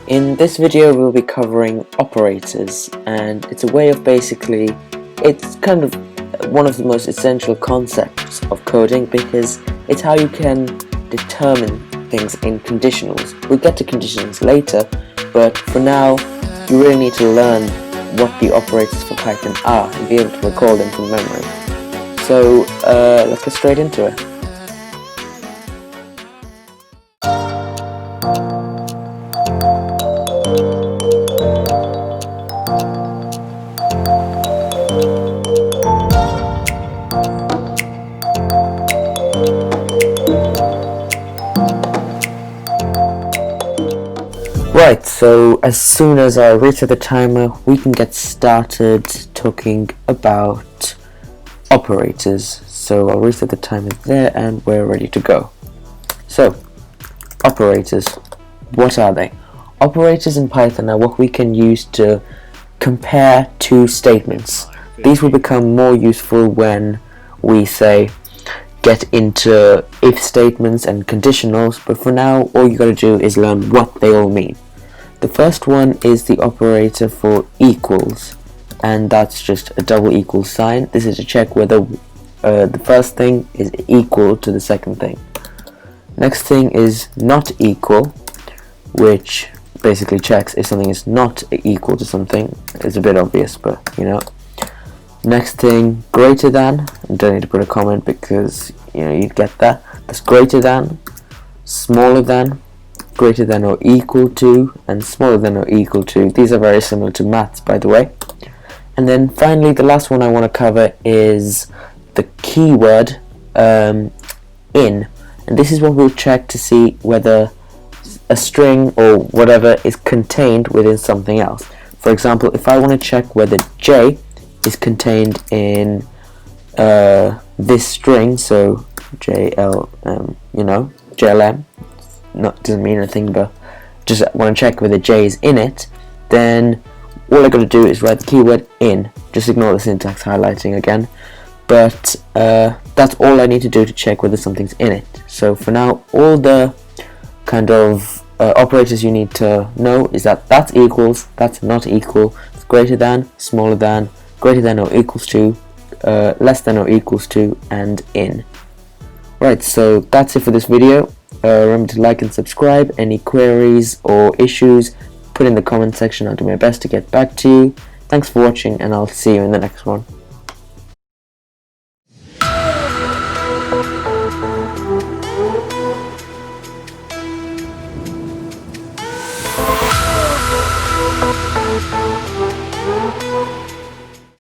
In this video we'll be covering operators, and it's a way of it's kind of one of the most essential concepts of coding because it's how you can determine things in conditionals. We'll get to conditionals later, but for now you really need to learn what the operators for Python are and be able to recall them from memory. So let's get straight into it. Right, so as soon as I reset the timer, we can get started talking about operators. So I'll reset the timer there and we're ready to go. So, operators, what are they? Operators in Python are what we can use to compare two statements. These will become more useful when we say get into if statements and conditionals, but for now all you gotta do is learn what they all mean. The first one is the operator for equals, and that's just a double equal sign. This is to check whether the first thing is equal to the second thing. Next thing is not equal, which basically checks if something is not equal to something. It's a bit obvious, but you know. Next thing, greater than. I don't need to put a comment because you know you'd get that. That's greater than, smaller than, greater than or equal to, and smaller than or equal to. These are very similar to maths, by the way. And then finally, the last one I want to cover is the keyword in, and this is what we'll check to see whether a string or whatever is contained within something else. For example, if I want to check whether J is contained in this string, so JLM, JLM, doesn't mean anything, but just want to check whether J is in it, then all I got to do is write the keyword in. Just ignore the syntax highlighting again, but that's all I need to do to check whether something's in it. So for now, all the kind of operators you need to know is that that's equals, that's not equal, it's greater than, smaller than, greater than or equals to, less than or equals to, and in. Right, so that's it for this video. Remember to like and subscribe. Any queries or issues, put in the comment section. I'll do my best to get back to you. Thanks for watching, and I'll see you in the next one.